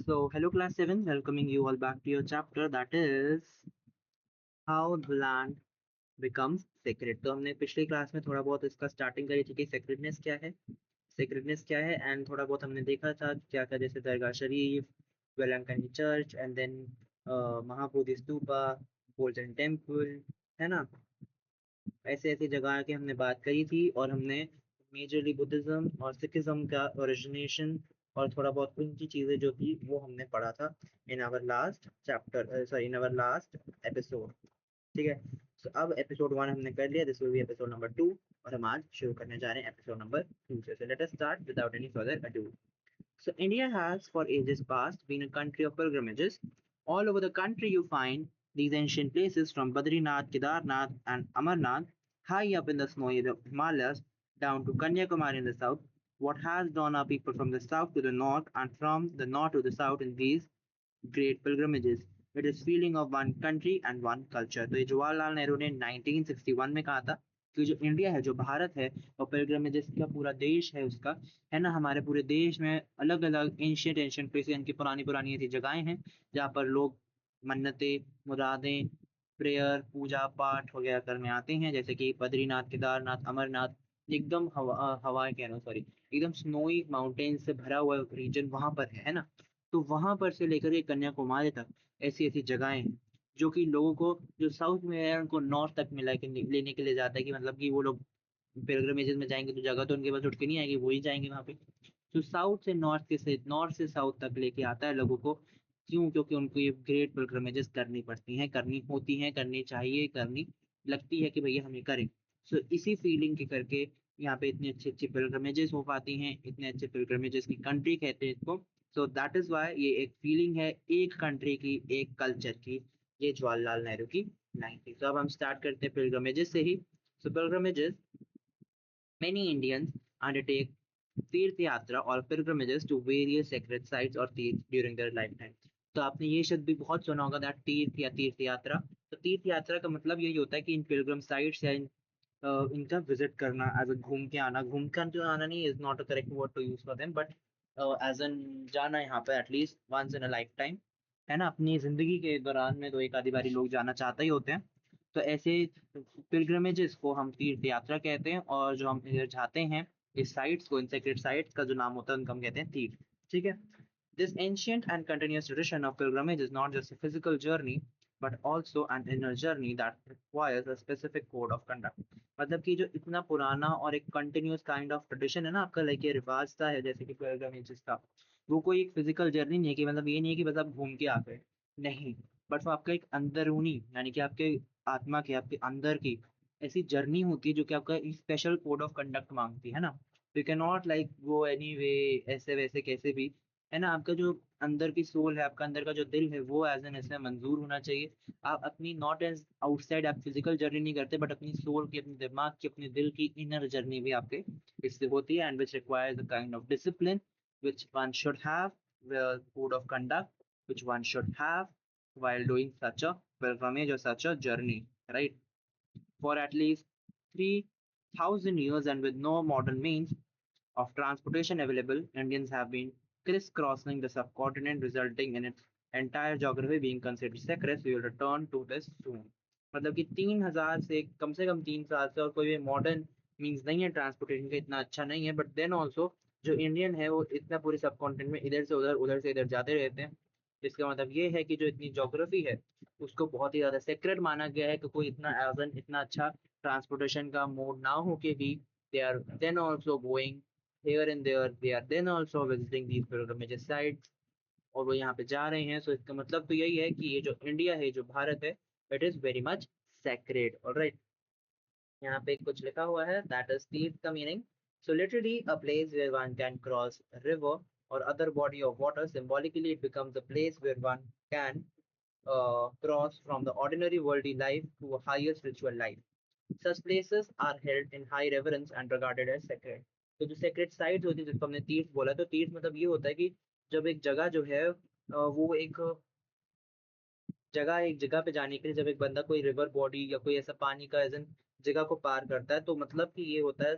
So, hello class 7, welcoming you all back to your chapter that is how the land becomes sacred. तो हमने पिछली class में थोड़ा बहुत इसका स्टार्टिंग करी थी कि सेक्रेडनेस क्या है एंड थोड़ा बहुत हमने देखा था क्या क्या जैसे Dargah Sharif, Velankanni church and then Mahabodhi stupa, Golden Temple, है ना। ऐसे ऐसी जगह की हमने बात करी थी और हमने मेजरली बुद्धिज्म और सिखिज्म का ओरिजिनेशन और थोड़ा बहुत उनकी चीजें जो थी वो हमने पढ़ा था in our last chapter, sorry in our last episode. ठीक है। सो अब एपिसोड 1 हमने कर लिया, this will be episode number 2 और हम आज शुरू करने जा रहे हैं एपिसोड नंबर 2 से। Let us start without any further ado. So India has for ages past been a country of pilgrimages. All over the country you find these ancient places from Badrinath, Kedarnath and Amarnath, high up in the snowy Himalayas down to Kanyakumari in the south. What has drawn our people from the south to the north and from the north to the south in these great pilgrimages? It is feeling of one country and one culture. तो ये जवाहरलाल नेहरू ने 1961 में कहा था कि जो India है, जो भारत है, और पिलग्रिमेजेस का पूरा देश है उसका, है ना। हमारे पूरे देश में अलग अलग एंशियंट एंशियंट प्लेसेस, इनकी पुरानी पुरानी ऐसी जगहें हैं जहाँ पर लोग मन्नतें, मुरादें, प्रेयर, पूजा पाठ वगैरह करने आते हैं, जैसे कि बद्रीनाथ, केदारनाथ, अमरनाथ। एकदम हवा कह रहा हूँ, सॉरी, एकदम स्नोई माउंटेन से भरा हुआ रीजन वहां पर है ना। तो वहां पर से लेकर के कन्याकुमारी तक ऐसी ऐसी जगहें हैं जो कि लोगों को, जो साउथ में है उनको नॉर्थ तक मिला के लेने के लिए जाता है, कि मतलब कि वो लोग पिलग्रिमेजेस में जाएंगे तो जगह तो उनके पास उठ के नहीं आएगी, वो ही जाएंगे वहां पे। तो साउथ से नॉर्थ से साउथ तक लेके आता है लोगों को। क्यों? क्योंकि उनको ये ग्रेट पिलग्रिमेजेस करनी पड़ती हैं, करनी होती हैं, करनी चाहिए, करनी लगती है कि भैया हम ये करें। सो इसी फीलिंग के करके यहाँ पे इतनी अच्छी अच्छी पिलग्रिमेजेस हो पाती हैं, इतने अच्छे पिलग्रिमेजेस की कंट्री कहते हैं इसको। सो दैट इज वाई ये एक फीलिंग है एक कंट्री की, एक कल्चर की, ये जवाहरलाल नेहरू की लाइन थी। तो अब हम स्टार्ट करते हैं पिलग्रिमेजेस से ही। सो पिलग्रिमेजेस, many Indians undertake तीर्थ यात्रा और pilgrimages to various sacred sites और तीर्थ during their lifetime। तो आपने ये शब्द भी बहुत सुना होगा, दैट तीर्थ या तीर्थ यात्रा। तो तीर्थ यात्रा का मतलब यही होता है कि इन पिलग्रम साइट्स या इनका विजिट करना, एज अ घूम के आना। घूम कर जो आना नहीं is not a correct word to use for them, but as an जाना यहाँ पे at least once in a lifetime, है ना। अपनी जिंदगी के दौरान में तो एक आधी बारी लोग जाना चाहते ही होते हैं। तो ऐसे पिलग्रमेजेस को हम तीर्थ यात्रा कहते हैं, और जो हम इधर जाते हैं इस साइट्स को, इन सेक्रेट साइट्स का जो नाम होता है उनको हम कहते हैं तीर्थ। ठीक है। This ancient and continuous tradition of pilgrimage is not just a physical journey, but also an inner journey that requires a specific code of conduct। मतलब कि जो इतना पुराना और एक कंटिन्यूअस काइंड ऑफ ट्रेडिशन है ना आपका, लाइक ये रिवाज सा है जैसे कि पिलग्रिमेजेस का, वो कोई एक फिजिकल जर्नी नहीं है, कि मतलब ये नहीं है कि बस आप घूम के आ गए, नहीं। बट वो आपका एक अंदरूनी, यानी कि आपके आत्मा के, आपके अंदर की ऐसी जर्नी होती है जो कि आपका एक स्पेशल कोड ऑफ कंडक्ट मांगती है ना। You can not like go any way, ऐसे वैसे कैसे भी, है ना। आपका जो अंदर की सोल है, आपका अंदर का जो दिल है, वो एज एन ऐसे मंजूर होना चाहिए। आप अपनी नॉट एज आउटसाइड आप फिजिकल जर्नी नहीं करते, बट अपनी सोल की, अपने दिमाग की, अपने दिल की इनर जर्नी भी आपके इससे होती है, and which requires the kind of discipline which one should have, the code of conduct which one should have while doing such a pilgrimage or such a journey, right? For at least 3,000 years and with no modern means of transportation available, Indians have been crisscrossing the subcontinent, resulting in its entire geography being considered sacred. We will return to this soon। मतलब कि 3,000 से कम 3 साल से, और कोई भी modern means नहीं है ट्रांसपोर्टेशन का, इतना अच्छा नहीं है, बट देन ऑल्सो जो इंडियन है वो इतना पूरे सब कॉन्टिनेंट में इधर से उधर, उधर से इधर जाते रहते हैं। इसका मतलब ये है कि जो इतनी ज्योग्राफी है उसको बहुत ही ज्यादा सेक्रेट माना गया है, कि कोई इतना एवन इतना अच्छा ट्रांसपोर्टेशन का मोड ना हो के भी they are then also going here and there, they are then also visiting these pilgrimage sites, और वो यहाँ पे जा रहे हैं। सो इसका मतलब तो यही है कि ये जो इंडिया है, जो भारत है, it is very much sacred। Alright, यहाँ पे कुछ लिखा हुआ है, दैट इज तीर्थ का meaning. So literally a place where one can cross river or other body of water। Symbolically it becomes a place where one can cross from the ordinary worldly life to a higher spiritual life। Such places are held in high reverence and regarded as sacred। तो जो secret sites होती है, जिसको हमने तीर्थ बोला, तो तीर्थ मतलब ये होता है कि जब एक जगह जो है वो एक जगह पे जाने के लिए जब एक बंदा कोई रिवर बॉडी या कोई ऐसा पानी का एजन जगह को पार करता है, तो मतलब कि ये होता है,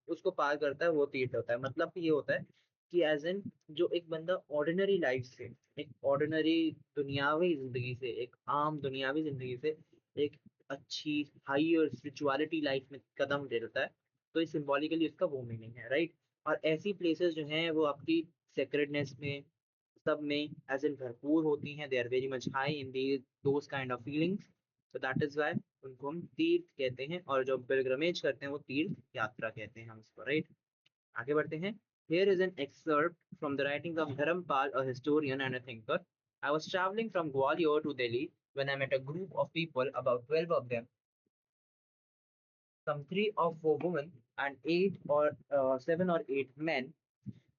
उसको पार करता है वो तीर्थ होता है। मतलब कि ये होता है कि एज एन जो एक बंदा ऑर्डिनरी लाइफ से, एक ऑर्डिनरी दुनियावी जिंदगी से, एक आम दुनियावी जिंदगी से एक अच्छी हायर स्पिरिचुअलिटी लाइफ में कदम लेता है, तो इस सिंबॉलिकली उसका वो मीनिंग है, राइट। और ऐसी प्लेसेस जो हैं वो आपकी सेक्रेडनेस में, सब में एज इन भरपूर होती हैं, they are very much high in the those kind of feelings. तो दैट इज वाई उनको हम तीर्थ कहते हैं, और जो पिलग्रमेज करते हैं वो तीर्थ यात्रा कहते हैं हम इसको, राइट। आगे बढ़ते हैं। Here is an excerpt from the writings of Dharampal, a historian and a thinker. I was traveling from Gwalior to Delhi when I met a group of people, about 12 of them, some 3 or 4 women, and 7 or 8 men.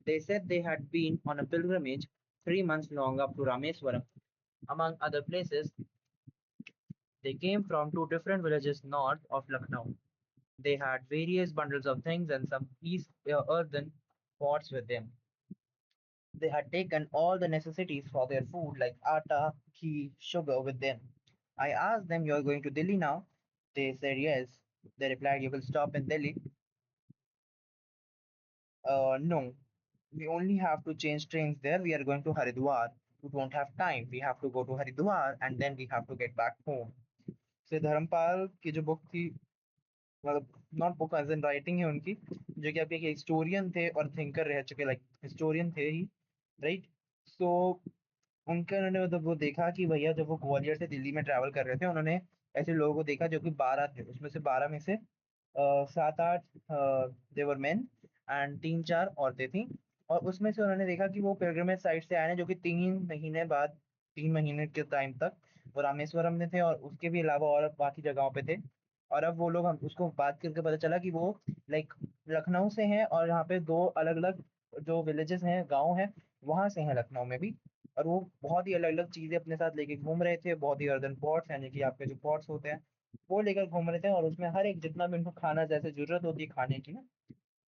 They said they had been on a pilgrimage 3 months long up to Rameswaram. Among other places, they came from 2 different villages north of Lucknow. They had various bundles of things and some earthen pots with them. They had taken all the necessities for their food like atta, ghee, sugar with them. I asked them, "You're going to Delhi now?" They said yes. They replied, "You will stop in Delhi?" No. We only have to change trains there. We are going to Haridwar. We don't have time. We have to go to Haridwar and then we have to get back home. So Dharmpal की जो book थी, मतलब not book as in writing है उनकी, जो कि आपके historian थे और थिंकर रह चुके, लाइक हिस्टोरियन थे ही, राइट। सो उनका उन्होंने मतलब वो देखा कि भैया जब वो ग्वालियर से दिल्ली में ट्रैवल कर रहे थे, उन्होंने ऐसे लोगों को देखा जो कि 12 थे, उसमें से 12 में से 7-8 देवर मेन एंड 3-4 औरतें थी। और उसमें से उन्होंने देखा कि वो पिलग्रिमेज साइट से आए हैं, जो कि 3 महीने बाद, 3 महीने के टाइम तक वो रामेश्वरम में थे, और उसके भी अलावा और बाकी जगहों पे थे। और अब वो लोग, हम उसको बात करके पता चला कि वो लाइक लखनऊ से हैं, और यहाँ पे 2 अलग अलग जो विलेजेस हैं, गाँव हैं, वहां से हैं लखनऊ में भी। और वो बहुत ही अलग अलग चीजें अपने साथ लेके घूम रहे थे, बहुत ही अर्दन पॉट्स, यानी कि आपके जो पॉट्स होते हैं, वो लेकर घूम रहे थे। और उसमें हर एक जितना भी उनको खाना जैसे जरूरत होती है खाने की ना,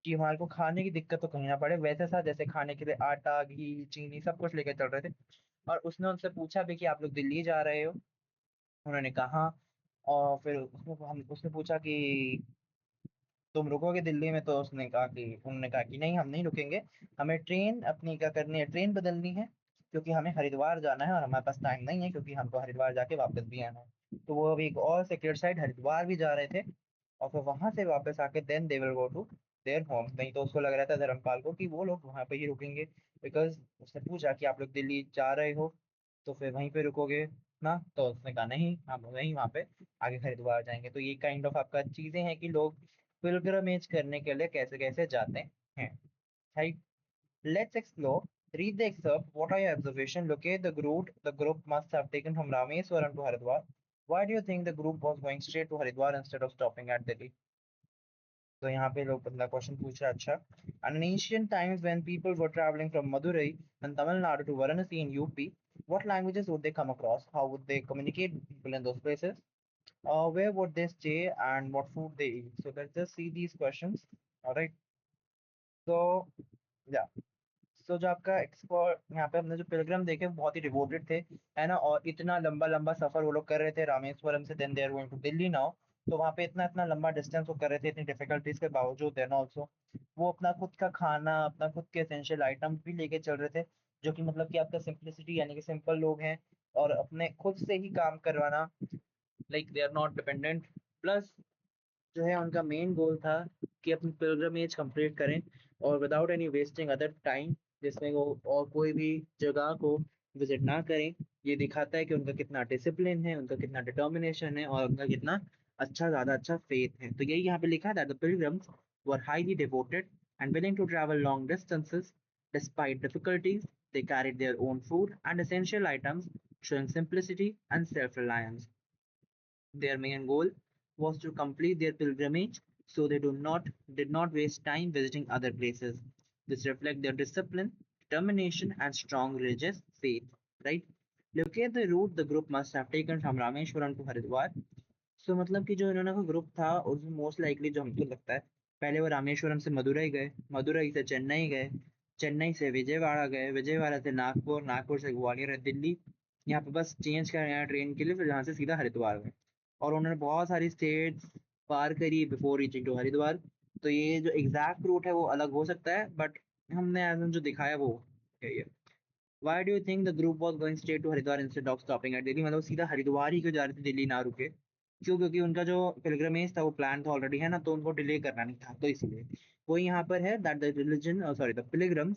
कि हमारे को खाने की दिक्कत तो कहीं ना पड़े, वैसे सा जैसे खाने के लिए आटा, घी, चीनी सब कुछ लेकर चल रहे थे। और उसने उनसे पूछा भी कि आप लोग दिल्ली जा रहे हो? उन्होंने कहा। और फिर उसने पूछा कि तुम रुकोगे दिल्ली में? तो उसने कहा कि उन्होंने कहा कि नहीं, हम नहीं रुकेंगे, हमें ट्रेन अपनी क्या करनी है, ट्रेन बदलनी है, क्योंकि हमें हरिद्वार जाना है और हमारे पास टाइम नहीं है, क्योंकि हमको हरिद्वार जाके वापस भी आना है। तो वो अभी एक और सेक्रेट साइड हरिद्वार भी जा रहे थे, और फिर वहां से वापस आके then they will go to their home. नहीं तो उसको लग रहा था धर्मपाल को कि वो लोग वहां पे ही रुकेंगे, बिकॉज उसने पूछा कि आप लोग दिल्ली जा रहे हो तो फिर वहीं पे रुकोगे ना? तो उसने कहा नहीं, हम वहीं वहां पे आगे हरिद्वार जाएंगे। तो ये काइंड ऑफ आपका चीजें हैं कि लोग पिलग्रमेज करने के लिए कैसे कैसे जाते हैं, right? Let's explore. Read the excerpt. What are your observations? Locate the route the group must have taken from Rameswaram to Haridwar. Why do you think the group was going straight to Haridwar instead of stopping at Delhi? तो यहाँ पे लोग बंदा question पूछ रहा है, अच्छा, in ancient times when people were traveling from Madurai and Tamil Nadu to Varanasi in UP, what languages would they come across? How would they communicate with people in those places? Where would they stay and what food they eat? So let's just see these questions. All right. So yeah. So जो आपका expert यहाँ पे हमने जो पिलग्रम देखे वो बहुत ही devoted थे, है ना। और इतना लंबा लंबा सफर वो लोग कर रहे थे रामेश्वरम से, then they are going to Delhi now. तो वहाँ पे इतना इतना लंबा डिस्टेंस वो कर रहे थे, इतनी डिफिकल्टीज के बावजूद, देन ऑल्सो वो अपना खुद का खाना, अपना खुद के एसेंशियल आइटम भी लेके चल रहे थे, जो कि मतलब कि आपका सिंपलिसिटी, यानी कि सिंपल लोग हैं, और अपने खुद से ही काम करवाना, like they are not dependent. Plus जो है उनका मेन गोल था कि अपनी पिलग्रमेज कंप्लीट करें, और without any wasting other time, जिसमें वो और कोई भी जगह को विजिट ना करें। ये दिखाता है कि उनका कितना डिसिप्लिन है, उनका कितना डिटर्मिनेशन है, और उनका कितना अच्छा, ज़्यादा अच्छा फेथ है। तो यही यहाँ पे लिखा है that the pilgrims were highly devoted and willing to travel long distances despite difficulties. They carried their own food and essential items, showing simplicity and self-reliance. Their main goal was to complete their pilgrimage, so they did not waste time visiting other places. This reflects their discipline, determination, and strong religious faith. Right? Locate the route the group must have taken from Rameshwaram to Haridwar. So मतलब कि जो इन्होंने का group था उसमें most likely जो हमको लगता है, पहले वो रामेश्वरम से मदुरई गए, मदुरई से चेन्नई गए, चेन्नई से विजयवाड़ा गए, विजयवाड़ा से नागपुर, नागपुर से ग्वालियर, दिल्ली। यहाँ पे बस चेंज कर रहे हैं ट्रेन के लिए, फिर यहाँ से सीधा हरिद्वार गए। और उन्होंने बहुत सारी स्टेट्स पार करी बिफोर रीचिंग टू हरिद्वार। तो ये जो एग्जैक्ट रूट है वो अलग हो सकता है, बट हमने आज जो दिखाया वो है ये। Why do you think the group was going straight to Haridwar instead of stopping at Delhi? मतलब सीधा हरिद्वार ही क्यों जा रहे थे, दिल्ली ना रुके? क्यों? क्योंकि उनका जो पिलग्रमेज था वो प्लान था ऑलरेडी, है ना, तो उनको डिले करना नहीं था, तो इसीलिए वो यहाँ पर है that the religion sorry the पिलग्रम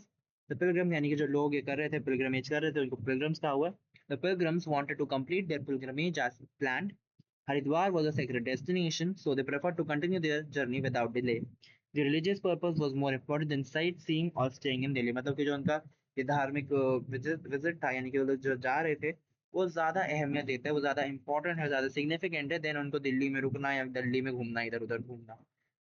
यानी कि जो लोग ये कर रहे थे, पिलग्रमेज कर रहे थे, उनको पिलग्रम्स कहा हुआ है। The pilgrims wanted to complete their pilgrimage as planned. Haridwar was a sacred destination, so they preferred to continue their journey without delay. The religious purpose was more important than sightseeing or staying in Delhi. मतलब कि जो उनका ये धार्मिक visit था, यानी कि वो लोग जो जा रहे थे, वो ज्यादा अहमियत देते हैं, वो ज्यादा इंपॉर्टेंट है, ज्यादा सिग्निफिकेंट है देन उनको दिल्ली में रुकना या दिल्ली में घूमना, इधर उधर घूमना।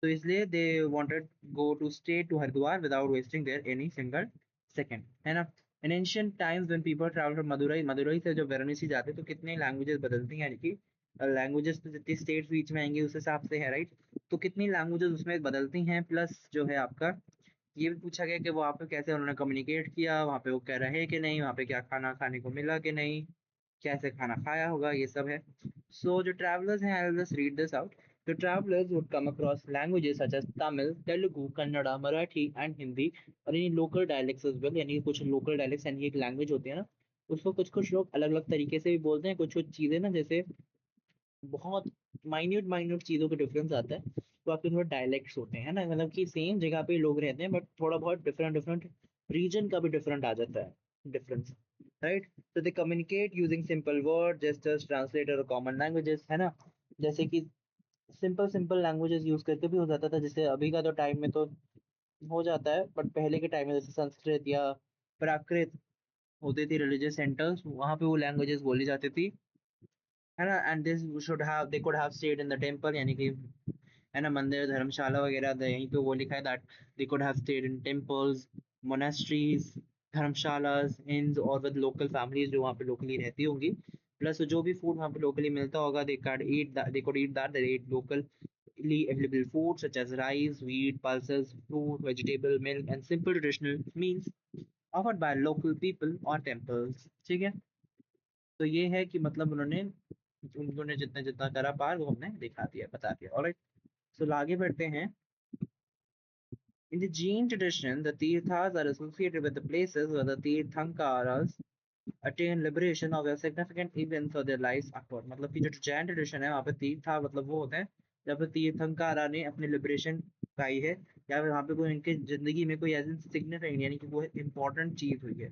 तो इसलिए they wanted go to stay to Haridwar without wasting their any single second, है ना। In ancient times when people travel from Madurai, Madurai से जो वाराणसी जाते तो कितने लैंग्वेजेस बदलती हैं, यानी कि लैंग्वेजेस तो जितनी स्टेट्स बीच में आएंगी उस हिसाब से है, राइट। तो कितनी लैंग्वेजेस उसमें बदलती हैं, प्लस जो है आपका ये भी पूछा गया कि वहाँ पे कैसे उन्होंने कम्युनिकेट किया, वहाँ पे वो कह रहे कि नहीं, वहाँ पे क्या खाना खाने को मिला कि नहीं, कैसे खाना खाया होगा, ये सब है। सो जो ट्रैवलर्स हैं, I will just read this out. The travelers would come across languages such as Tamil, Telugu, Kannada, Marathi and Hindi और any local dialects as well, यानी कि कुछ local dialects यानी एक लैंग्वेज होती है ना, उसको कुछ कुछ लोग अलग अलग तरीके से भी बोलते हैं, कुछ कुछ चीजें ना, जैसे बहुत माइन्यूट माइन्यूट चीजों के डिफरेंस आता है, तो आपके थोड़े डायलेक्ट्स होते हैं ना, मतलब कि सेम जगह पे लोग रहते हैं बट थोड़ा बहुत डिफरेंट डिफरेंट रीजन का भी डिफरेंट आ जाता है डिफरेंस, राइट। तो दे communicate using simple word gestures translator और कॉमन लैंग्वेजेस, है ना। जैसे कि सिंपल सिंपल लैंग्वेजेस यूज करके भी हो जाता था, जैसे अभी का तो टाइम में तो हो जाता है, बट पहले के टाइम में जैसे संस्कृत या प्राकृत होते थे रिलीजियस सेंटर्स, वहां पे वो लैंग्वेजेस बोली जाती थी, है ना। And this should have they could have stayed in the temple, यानी कि है ना, मंदिर धर्मशाला वगैरह यहीं पे वो लिखा है that they could have stayed in temples, monasteries, dharamshalas, inns और विद लोकल फैमिलीज जो वहाँ पे लोकली रहती होंगी, प्लस जो भी फूड वहाँ पे लोकली मिलता होगा they could eat that, they eat locally available food such as rice, wheat, pulses, fruit, vegetable, milk and simple traditional meals offered by local people or temples, ठीक है। तो ये है कि मतलब उन्होंने उन्होंने जितना जितना करा पार वो हमने दिखा दिया, बता दिया, ऑलराइट। सो आगे बढ़ते हैं। In the Jain tradition, the Tirthas are associated with the places where the Tirthankaras attain liberation of a significant events of their lives afterward। मतलब कि जो जैन ट्रेडिशन है वहाँ पे तीर्था मतलब वो होते हैं जब पे तीर्थंकारा ने अपनी लिबरेशन पाई है, या फिर वहाँ पे कोई इनके जिंदगी में कोई ऐसी सिग्निफिकेंट यानी कि वो इंपॉर्टेंट चीज हुई है।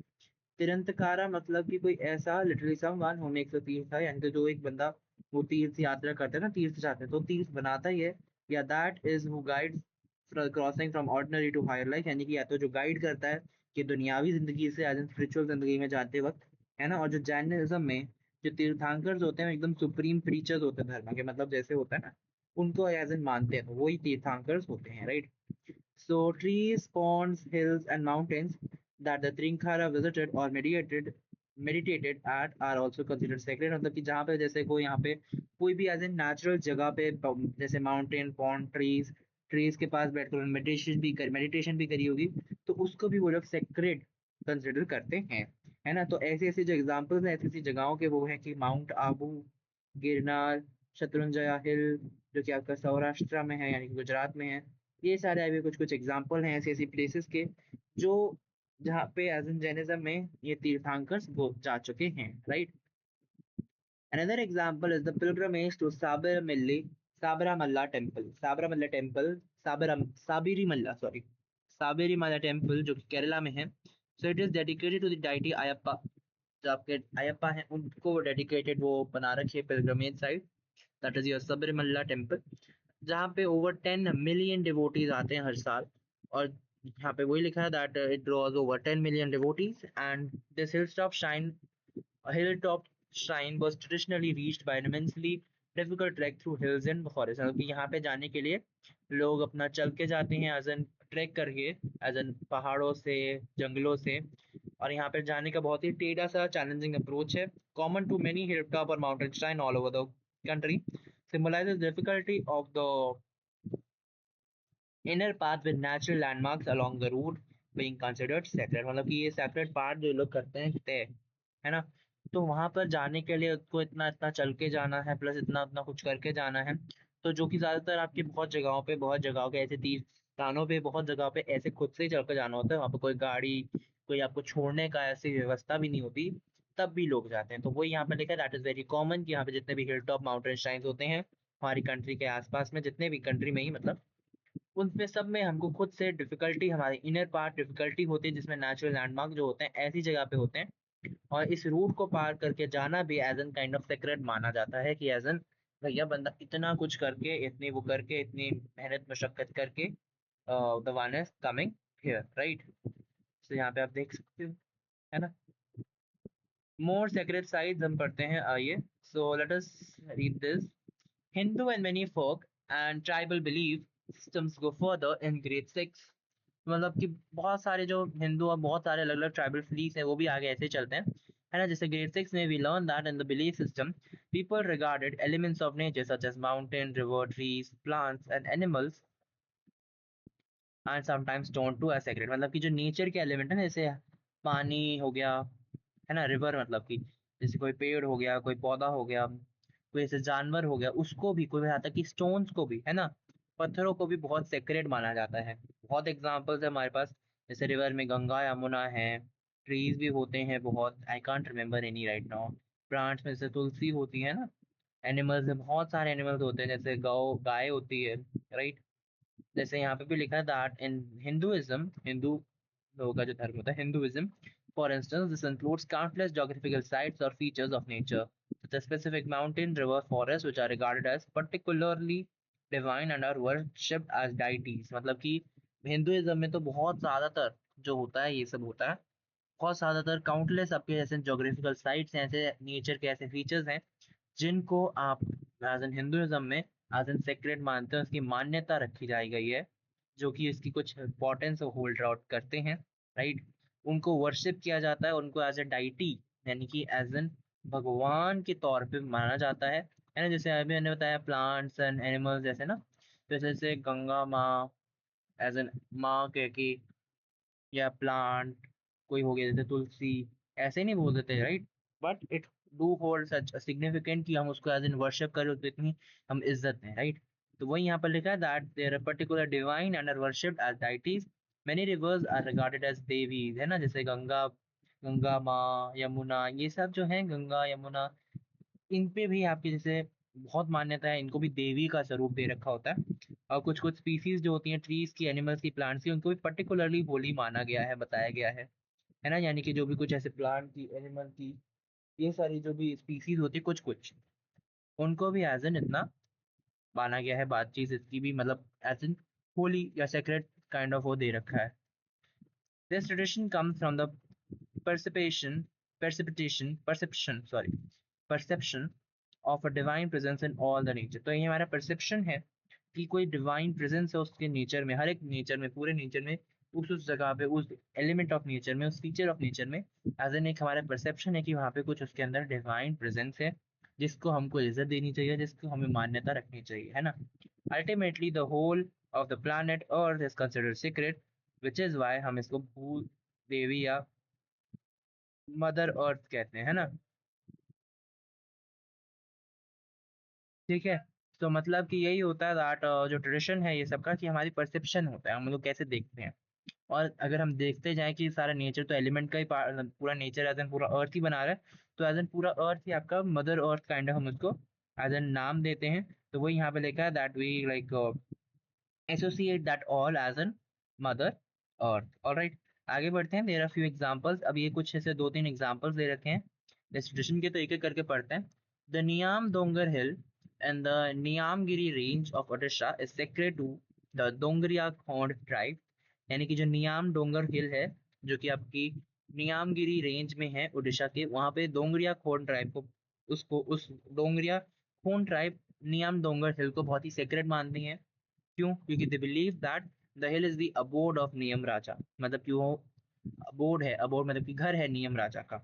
तिरंतकारा मतलब कि कोई ऐसा लिटरली समवन होने एक तीर्थ है, यानी कि जो एक बंदा वो तीर्थ यात्रा करता है ना, तीर्थ जाते हैं तो तीर्थ बनाता ही है, या that is who guides crossing from ordinary to higher life, यानी कि या तो जो गाइड करता है कि दुनियावी जिंदगी से एज स्पिरिचुअल जिंदगी में जाते वक्त, है ना। और जो जैनिज्म में जो तीर्थांकर्स होते हैं एकदम सुप्रीम प्रीचर्स होते हैं धर्म के, मतलब जैसे होता है ना, उनको एज इन मानते हैं, तो वही तीर्थांकर्स होते हैं, right. So trees, ponds, hills, and mountains that the Trinkara visited or meditated at are also considered sacred। मतलब कि जहाँ पे जैसे कोई यहाँ पे कोई भी एज ए नेचुरल जगह पे जैसे माउंटेन, पॉन्ड, ट्रीज के पास बैठकर मेडिटेशन भी करी होगी, तो उसको भी वो लोग सेक्रेड कंसिडर करते हैं, है ना। तो ऐसी ऐसी जो एग्जाम्पल्स हैं ऐसी ऐसी जगहों के वो है कि माउंट आबू, गिरनार, शत्रुंजया हिल जो कि आपका सौराष्ट्र में है यानी कि गुजरात में है। ये सारे अभी कुछ कुछ एग्जाम्पल हैं ऐसी ऐसी प्लेसेस के जो जहाँ पे एज इन जैनिज्म में ये तीर्थांकर्स वो जा चुके हैं, right. Another example is the pilgrimage to Sabarimala temple, Sabarimala temple जो कि केरला में है। So it is dedicated to the deity Ayappa, जो आपके अयप्पा हैं उनको डेडिकेटेड वो बना रखी है pilgrimage site, that is your Sabarimala temple, जहाँ पे ओवर 10 मिलियन डिवोटीज आते हैं हर साल। और यहाँ पे वही लिखा है that it draws over 10 million devotees and this hill top shrine was traditionally reached by an immensely difficult track through hills and forest, मतलब कि यहाँ पे जाने के लिए लोग अपना चल के जाते हैं एज एन ट्रैक करके, एज एन पहाड़ों से, जंगलों से। और यहाँ पे जाने का बहुत ही टेढ़ा सा चैलेंजिंग अप्रोच है, common to many hill top और mountain shrine all over the country, symbolizes difficulty of the inner path with natural landmarks along the route being considered sacred। मतलब कि ये sacred part जो लोग करते हैं तय, है ना। तो वहां पर जाने के लिए उसको इतना इतना चल के जाना है, प्लस इतना इतना कुछ करके जाना है, तो जो कि ज्यादातर आपकी बहुत जगहों पे बहुत जगहों के ऐसे स्थानों पे बहुत जगह पे ऐसे खुद से ही चल कर जाना होता है, वहाँ पे कोई गाड़ी, कोई आपको छोड़ने का ऐसी व्यवस्था भी नहीं होती, तब भी लोग जाते हैं। तो वही यहाँ पे लिखा है, दैट इज वेरी कॉमन, कि यहाँ पे जितने भी हिल टॉप माउंटेन श्राइन्स होते हैं हमारी कंट्री के आसपास में, जितने भी कंट्री में ही मतलब, उनमें सब में हमको खुद से डिफिकल्टी, हमारे इनर पार्ट डिफिकल्टी होती है, जिसमें नेचुरल लैंडमार्क जो होते हैं ऐसी जगह पे होते हैं। और इस रूट को पार करके जाना भी as an kind of sacred माना जाता है, कि एज एन भैया बंदा इतना कुछ करके, इतनी वो करके, इतनी मेहनत मशक्कत करके, the one is coming here, right. तो यहाँ पे आप देख सकते हो, है ना। मोर सेक्रेट साइट्स हम पढ़ते हैं, आइए। So let us read this. Hindu and many folk and tribal belief systems go further in grade 6। मतलब कि बहुत सारे जो हिंदू और बहुत सारे अलग अलग ट्राइबल बिलीफ है वो भी आगे ऐसे चलते हैं, है ना। जैसे ग्रेड 6 में we learn that in the belief system people regarded elements of nature such as mountain, river, trees, plants and animals and sometimes tone to as sacred. मतलब कि जो नेचर के एलिमेंट है ना, जैसे पानी हो गया, है ना, रिवर, मतलब कि जैसे कोई पेड़ हो गया, कोई पौधा हो गया, कोई ऐसे जानवर हो गया, उसको भी, कोई आता कि स्टोन्स को भी, है ना, पत्थरों को भी बहुत सेक्रेट माना जाता है। बहुत एग्जांपल्स है हमारे पास, जैसे रिवर में गंगा यमुना है, ट्रीज भी होते हैं बहुत, I can't remember any right now. Plants में जैसे तुलसी होती है ना, एनिमल्स में बहुत सारे एनिमल्स होते हैं, जैसे गौ, गाय होती है, राइट। जैसे यहाँ पे भी लिखा है दैट इन हिंदुइज्म, हिंदू लोगों का जो धर्म होता है Hinduism, for instance this includes countless geographical sites और features of nature such as specific mountain, river, forests which are regarded as particularly divine and are worshipped as deities। मतलब कि Hinduism में तो बहुत ज्यादातर जो होता है ये सब होता है, बहुत ज्यादातर काउंटलेस आपके ऐसे ज्योग्राफिकल साइट्स हैं, ऐसे नेचर के ऐसे फीचर्स हैं जिनको आप एज एन हिंदुइज्म में एज एन सेक्रेट मानते हैं, उसकी मान्यता रखी जाई गई है, जो कि इसकी कुछ इंपॉर्टेंस होल्ड आउट करते हैं, राइट। उनको वर्शिप किया जाता है, उनको एज ए डाइटी, यानी कि एज एन भगवान के तौर पे माना जाता है ना। जैसे अभी मैंने बताया प्लांट्स एंड एनिमल्स जैसे ना, तो जैसे गंगा माँ एज एन माँ कह के, या प्लांट कोई हो गया जैसे तुलसी, ऐसे नहीं बोल देते, right. But it do hold such significant कि हम उसको एज इन वर्शिप करें, तो इतनी हम इज्जत दें, राइट। तो वही यहाँ पर लिखा है that there are particular divine and are worshipped as deities. Many rivers are regarded as देवीज, है ना, जैसे गंगा, गंगा माँ, यमुना, ये सब जो है, गंगा यमुना, इन पे भी आपकी जैसे बहुत मान्यता है, इनको भी देवी का स्वरूप दे रखा होता है। और कुछ कुछ स्पीसीज जो होती हैं ट्रीज की, एनिमल्स की, प्लांट्स की, उनको भी पर्टिकुलरली होली माना गया है, बताया गया है ना। यानी कि जो भी कुछ ऐसे प्लांट की, एनिमल की, ये सारी जो भी स्पीसीज होती है कुछ कुछ, उनको भी एज एन इतना माना गया है, बात चीज इसकी भी, मतलब एज एन होली या सेक्रेट काइंड ऑफ वो दे रखा है। This tradition comes from the perception perception of a divine presence in all the nature। तो ये हमारा परसेप्शन है कि कोई डिवाइन प्रेजेंस है उसके नेचर में, हर एक नेचर में, पूरे नेचर में, उस जगह पे, उस एलिमेंट ऑफ नेचर में, उस फीचर ऑफ नेचर में, एज एन एक हमारा परसेप्शन है कि वहाँ पे कुछ उसके अंदर डिवाइन प्रेजेंस है, जिसको हमको इज्जत देनी चाहिए, जिसको हमें मान्यता रखनी चाहिए, है ना। Ultimately the whole of the planet earth is considered sacred, which is why हम इसको भू देवी या मदर अर्थ कहते हैं, है ना। ठीक है। तो मतलब कि यही होता है दैट जो ट्रेडिशन है ये सबका, कि हमारी परसेप्शन होता है, हम लोग कैसे देखते हैं। और अगर हम देखते जाएं कि सारा नेचर तो एलिमेंट का ही पूरा नेचर एज एन पूरा अर्थ ही बना रहा है, तो एज एन पूरा अर्थ ही आपका मदर अर्थ काइंड हम उसको एज एन नाम देते हैं। तो वही यहाँ पे लिखा है that we like associate that all as an mother earth. Alright, आगे बढ़ते हैं। देयर आर फ्यू एग्जांपल्स, अब ये कुछ ऐसे दो तीन एग्जांपल्स दे रखे हैं डिस्ट्रीब्यूशन के, तो एक एक करके पढ़ते हैं। The Niyam Dongar hill and the Niyamgiri range of Odisha is sacred to the Dongria Kondh tribe. यानी कि जो नियाम डोंगर हिल है, जो कि आपकी नियामगिरी रेंज में है उड़ीसा के, वहां पे डोंगरिया खोंड ट्राइब को, उसको उस डोंगरिया खोंड ट्राइब नियाम डोंगर हिल को बहुत ही सेक्रेट मानती है। क्यों? क्योंकि they believe that the hill is the abode of Niyam Raja. मतलब कि वो अबोर्ड है, अबोर्ड मतलब कि घर है नियम राजा का।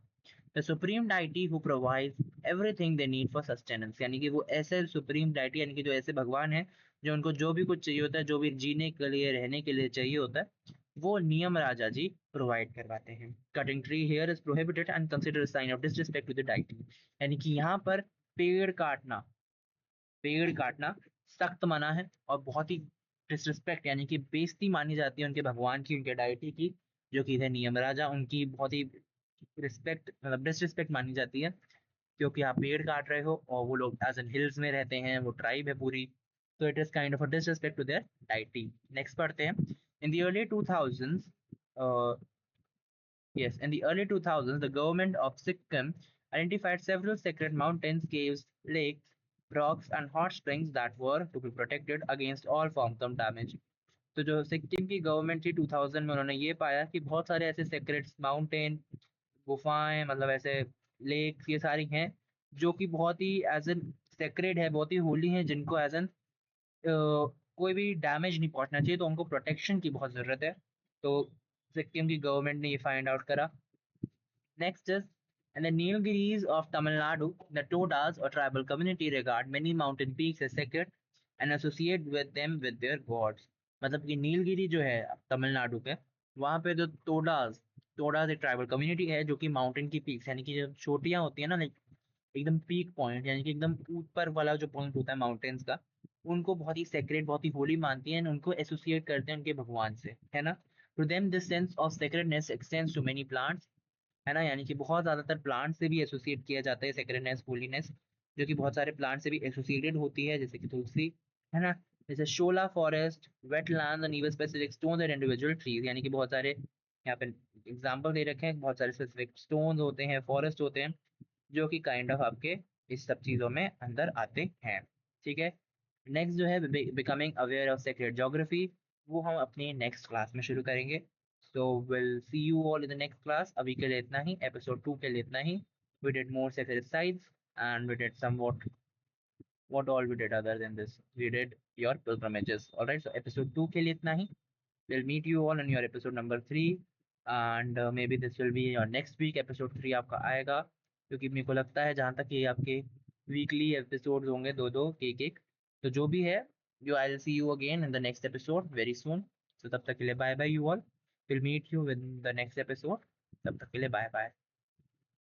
The supreme deity who provides everything they need for sustenance. यानी कि वो ऐसे सुप्रीम डाइटी, यानी कि जो ऐसे भगवान है, जो उनको जो भी कुछ चाहिए होता है, जो भी जीने के लिए, रहने के लिए चाहिए होता है, वो नियम राजा जी प्रोवाइड करवाते हैं। Cutting tree here is prohibited and consider sign of disrespect to the deity. यानी कि यहाँ पर पेड़ काटना, पेड़ काटना सख्त मना है, और बहुत ही डिसरिस्पेक्ट यानी कि बेइज्जती मानी जाती है उनके भगवान की, उनके डायटी की, जो कि है नियमराजा, उनकी बहुत ही रिस्पेक्ट मतलब डिसरिस्पेक्ट मानी जाती है, क्योंकि आप पेड़ काट रहे हो और वो लोग एज एन हिल्स में रहते हैं, वो ट्राइब है पूरी, तो it is kind of a disrespect to their deity. Next पढ़ते हैं। In the early 2000s, yes, in the early 2000s, the government of Sikkim identified several sacred mountains, caves, lakes, rocks, and hot springs that were to be protected against all forms of damage. तो जो सिक्किम की government थी 2000 में, उन्होंने ये पाया कि बहुत सारे ऐसे सेक्रेट माउंटेन, गुफाएं, मतलब ऐसे लेक्स, ये सारी हैं जो कि बहुत ही एज एन सेक्रेड है, बहुत ही होली हैं, जिनको एज एन कोई भी डैमेज नहीं पहुंचना चाहिए, तो उनको प्रोटेक्शन की बहुत ज़रूरत है। तो सिक्किम की गवर्नमेंट ने ये फाइंड आउट करा। Next is, in the Nilgiris of Tamil Nadu, the Todas, a tribal community, regard many mountain peaks as sacred and associate with them with their gods. मतलब कि नीलगिरी जो है तमिलनाडु के, वहाँ पे जो टोडास, टोडास एक ट्राइबल कम्युनिटी है जो कि माउंटेन की पीक्स यानी कि जो चोटियाँ होती है ना, लाइक एकदम पीक पॉइंट यानी कि एकदम ऊपर वाला जो पॉइंट होता है माउंटेन्स का, उनको बहुत ही सेक्रेड, बहुत ही होली मानती हैं, उनको एसोसिएट करते हैं उनके भगवान से, है ना। To them this sense of sacredness extends to many plants, है ना, यानी कि बहुत ज़्यादातर प्लांट से भी एसोसिएट किया जाता है सेक्रेडनेस, होलीनेस, जो कि बहुत सारे प्लांट से भी एसोसिएटेड होती है, जैसे कि तुलसी, है ना, जैसे shola forest, wetland and even specific stones and individual trees, यानी कि बहुत सारे यहाँ पे एग्जांपल दे रखे हैं, बहुत सारे स्पेसिफिक स्टोन्स होते हैं, फॉरेस्ट होते हैं, जो कि काइंड ऑफ आपके इस सब चीज़ों में अंदर आते हैं। ठीक है। नेक्स्ट जो है becoming aware of sacred geography, वो हम अपनी नेक्स्ट क्लास में शुरू करेंगे। So will see you all in the next class. अभी के लिए इतना ही, एपिसोड 2 के लिए इतना ही। We did more sacred sites and we did somewhat what all we did other than this, we did your pilgrimages. All right, so episode 2 के लिए इतना ही। We'll meet you all on your episode number 3, and maybe this will be your next week, episode 3 आपका आएगा, क्योंकि मेरे को लगता है जहाँ तक ये आपके वीकली एपिसोड्स होंगे, दो दो एक एक, तो जो भी है, जो I will see you again in the next episode very soon. तो तब तक के लिए bye bye you all, will meet you with the next episode, तब तक के लिए बाय बाय।